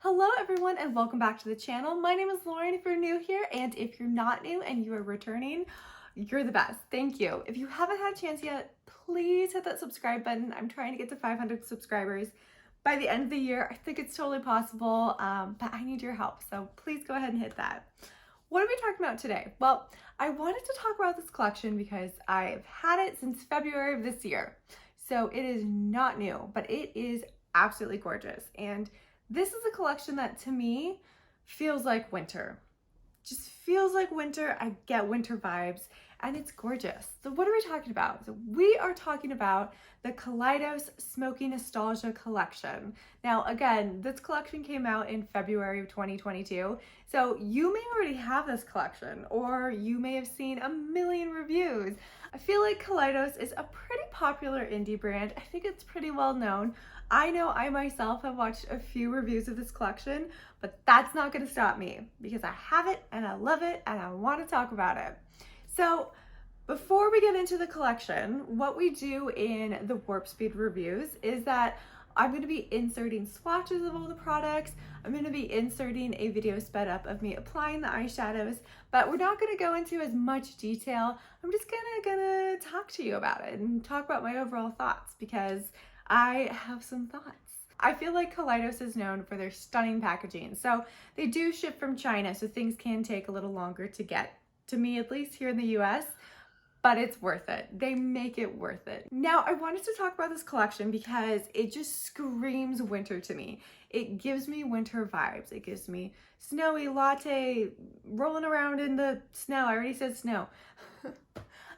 Hello everyone and welcome back to the channel. My name is Lauren if you're new here, and if you're not new and you are returning, you're the best. Thank you. If you haven't had a chance yet, please hit that subscribe button. I'm trying to get to 500 subscribers by the end of the year. I think it's totally possible, but I need your help. So please go ahead and hit that. What are we talking about today? Well, I wanted to talk about this collection because I've had it since February of this year. So it is not new, but it is absolutely gorgeous. And this is a collection that to me feels like winter. Just feels like winter. I get winter vibes and it's gorgeous. So what are we talking about? So we are talking about the Kaleidos Smokey Nostalgia collection. Now again, this collection came out in February of 2022. So you may already have this collection or you may have seen a million reviews. I feel like Kaleidos is a pretty popular indie brand. I think it's pretty well known. I know I myself have watched a few reviews of this collection, but that's not going to stop me because I have it and I love it and I want to talk about it. So before we get into the collection, what we do in the Warp Speed reviews is that I'm going to be inserting swatches of all the products. I'm going to be inserting a video sped up of me applying the eyeshadows, but we're not going to go into as much detail. I'm just gonna talk to you about it and talk about my overall thoughts because I have some thoughts. I feel like Kaleidos is known for their stunning packaging. So they do ship from China, so things can take a little longer to get to me, at least here in the US, but it's worth it. They make it worth it. Now, I wanted to talk about this collection because it just screams winter to me. It gives me winter vibes. It gives me snowy latte, rolling around in the snow. I already said snow.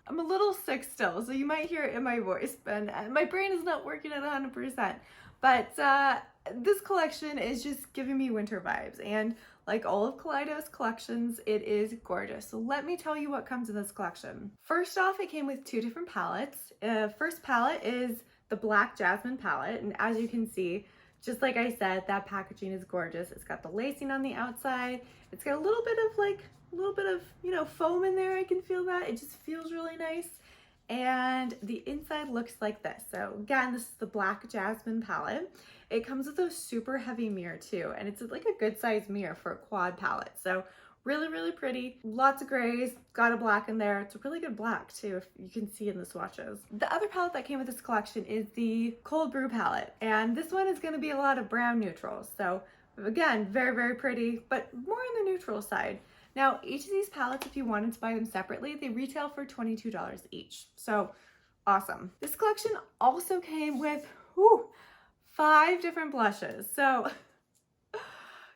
I'm a little sick still, so you might hear it in my voice, but my brain is not working at 100%. But this collection is just giving me winter vibes, and like all of Kaleidos collections, it is gorgeous. So let me tell you what comes in this collection. First off, it came with two different palettes. First palette is the Black Jasmine palette, and as you can see, just like I said, that packaging is gorgeous. It's got the lacing on the outside. It's got a little bit of you know, foam in there. I can feel that. It just feels really nice. And the inside looks like this. So again, this is the Black Jasmine palette. It comes with a super heavy mirror too, and it's like a good size mirror for a quad palette. So really, really pretty. Lots of grays, got a black in there. It's a really good black too, if you can see in the swatches. The other palette that came with this collection is the Cold Brew palette, and this one is going to be a lot of brown neutrals. So again, very, very pretty, but more on the neutral side. Now, each of these palettes, if you wanted to buy them separately, they retail for $22 each. So awesome. This collection also came with 5 different blushes. So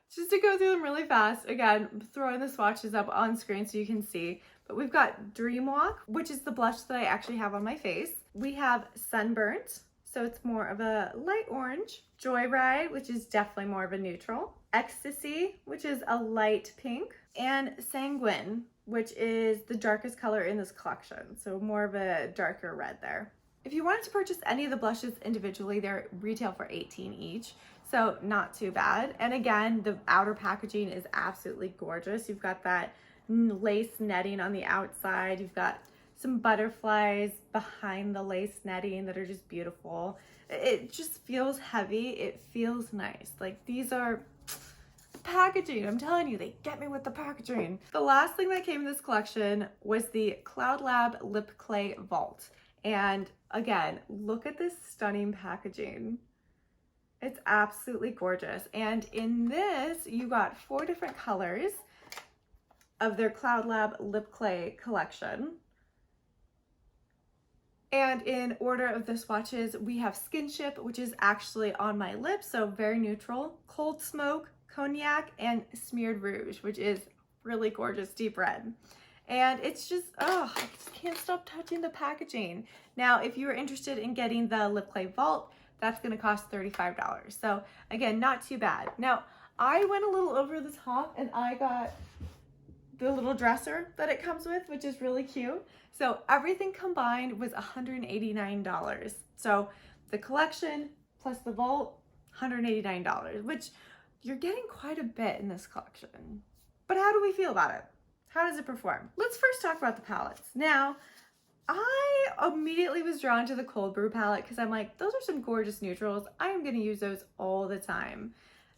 just to go through them really fast, again, I'm throwing the swatches up on screen so you can see, but we've got Dream Walk, which is the blush that I actually have on my face. We have Sunburnt, so it's more of a light orange. Joyride, which is definitely more of a neutral. Ecstasy, which is a light pink. And Sanguine, which is the darkest color in this collection, so more of a darker red there. If you wanted to purchase any of the blushes individually, they're retail for $18 each, so not too bad. And again, the outer packaging is absolutely gorgeous. You've got that lace netting on the outside. You've got some butterflies behind the lace netting that are just beautiful. It just feels heavy. It feels nice. Like, these are packaging. I'm telling you, they get me with the packaging. The last thing that came in this collection was the Cloud Lab Lip Clay Vault. And again, look at this stunning packaging. It's absolutely gorgeous. And in this, you got 4 different colors of their Cloud Lab Lip Clay collection. And in order of the swatches, we have Skinship, which is actually on my lips, so very neutral. Cold Smoke, Cognac, and Smeared Rouge, which is really gorgeous deep red. And it's just, I just can't stop touching the packaging. Now, if you are interested in getting the Lip Clay Vault, that's gonna cost $35. So again, not too bad. Now, I went a little over the top and I got the little dresser that it comes with, which is really cute. So everything combined was $189. So the collection plus the vault, $189, which you're getting quite a bit in this collection. But how do we feel about it? How does it perform? Let's first talk about the palettes. Now, I immediately was drawn to the Cold Brew palette because I'm like, those are some gorgeous neutrals. I am going to use those all the time.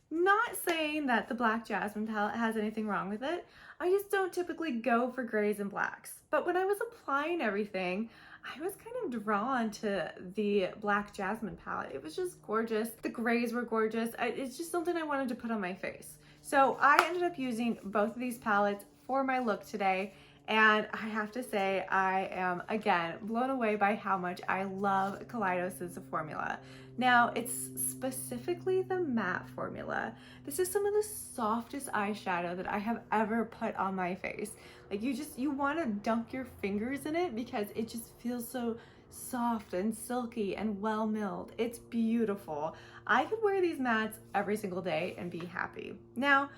Not saying that the Black Jasmine palette has anything wrong with it. I just don't typically go for grays and blacks. But when I was applying everything, I was kind of drawn to the Black Jasmine palette. It was just gorgeous. The grays were gorgeous. It's just something I wanted to put on my face. So I ended up using both of these palettes for my look today. And I have to say, I am, again, blown away by how much I love Kaleidos' formula. Now, it's specifically the matte formula. This is some of the softest eyeshadow that I have ever put on my face. Like, you want to dunk your fingers in it because it just feels so soft and silky and well milled. It's beautiful. I could wear these mattes every single day and be happy. Now,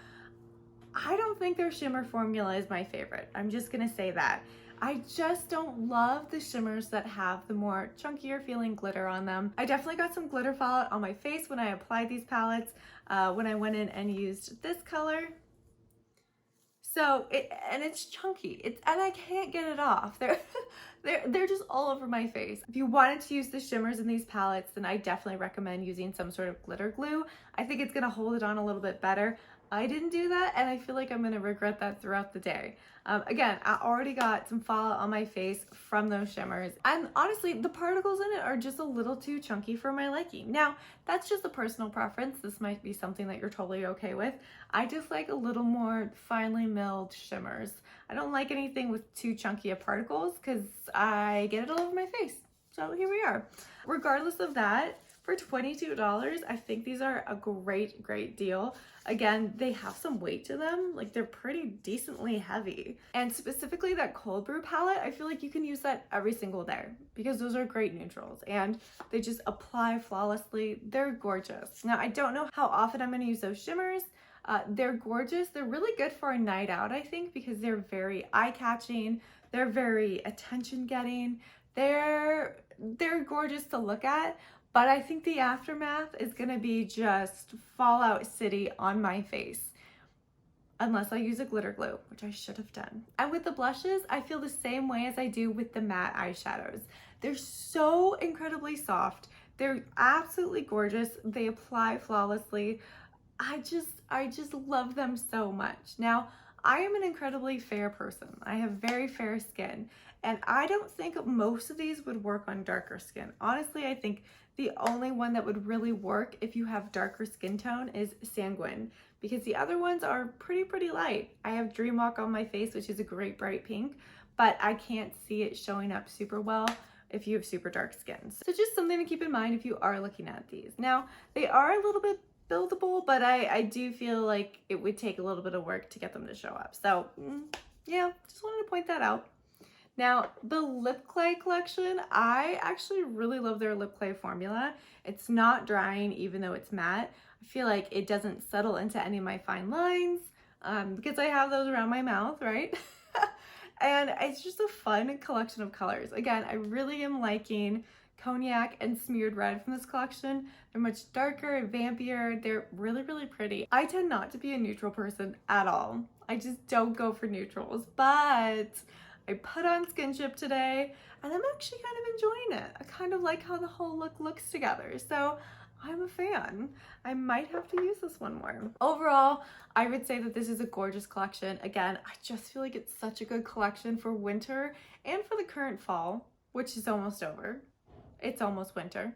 I don't think their shimmer formula is my favorite. I'm just gonna say that. I just don't love the shimmers that have the more chunkier feeling glitter on them. I definitely got some glitter fallout on my face when I applied these palettes, when I went in and used this color. So, it's chunky, and I can't get it off. They're just all over my face. If you wanted to use the shimmers in these palettes, then I definitely recommend using some sort of glitter glue. I think it's gonna hold it on a little bit better. I didn't do that, and I feel like I'm gonna regret that throughout the day. Again, I already got some fallout on my face from those shimmers, and honestly, the particles in it are just a little too chunky for my liking. Now, that's just a personal preference. This might be something that you're totally okay with. I just like a little more finely milled shimmers. I don't like anything with too chunky of particles because I get it all over my face. So here we are. Regardless of that, for $22, I think these are a great deal. Again, they have some weight to them, like they're pretty decently heavy. And specifically that cold brew palette, I feel like you can use that every single day because those are great neutrals and they just apply flawlessly. They're gorgeous. Now, I don't know how often I'm gonna use those shimmers. They're gorgeous. They're really good for a night out, I think, because they're very eye-catching. They're very attention-getting. They're gorgeous to look at. But I think the aftermath is gonna be just Fallout City on my face. Unless I use a glitter glue, which I should have done. And with the blushes, I feel the same way as I do with the matte eyeshadows. They're so incredibly soft. They're absolutely gorgeous. They apply flawlessly. I just love them so much. Now, I am an incredibly fair person. I have very fair skin. And I don't think most of these would work on darker skin. Honestly, I think the only one that would really work if you have darker skin tone is Sanguine, because the other ones are pretty light. I have Dream Walk on my face, which is a great bright pink, but I can't see it showing up super well if you have super dark skin. So just something to keep in mind if you are looking at these. Now, they are a little bit buildable, but I do feel like it would take a little bit of work to get them to show up. So yeah, just wanted to point that out. Now, the lip clay collection, I actually really love their lip clay formula. It's not drying even though it's matte. I feel like it doesn't settle into any of my fine lines because I have those around my mouth, right? And it's just a fun collection of colors. Again, I really am liking Cognac and Smeared Red from this collection. They're much darker, vampier. They're really pretty. I tend not to be a neutral person at all. I just don't go for neutrals, but I put on Skinship today and I'm actually kind of enjoying it. I kind of like how the whole look looks together. So I'm a fan. I might have to use this one more. Overall, I would say that this is a gorgeous collection. Again, I just feel like it's such a good collection for winter and for the current fall, which is almost over. It's almost winter,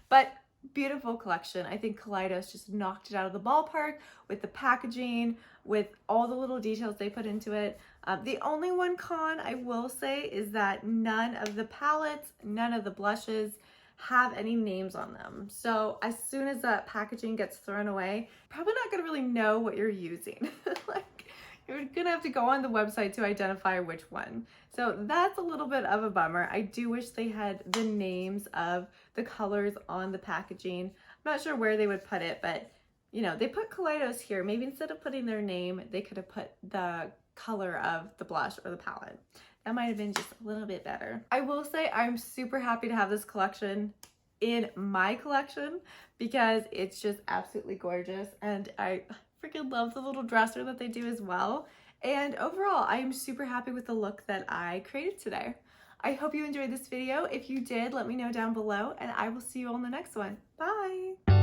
but beautiful collection. I think Kaleidos just knocked it out of the ballpark with the packaging, with all the little details they put into it. The only one con I will say is that none of the palettes, none of the blushes have any names on them. So as soon as that packaging gets thrown away, probably not gonna really know what you're using. Like, you're gonna have to go on the website to identify which one. So that's a little bit of a bummer. I do wish they had the names of the colors on the packaging. I'm not sure where they would put it, but you know, they put Kaleidos here. Maybe instead of putting their name, they could have put the color of the blush or the palette. That might have been just a little bit better. I will say I'm super happy to have this collection in my collection because it's just absolutely gorgeous, and I freaking love the little dresser that they do as well. And overall, I am super happy with the look that I created today. I hope you enjoyed this video. If you did, let me know down below, and I will see you on the next one. Bye!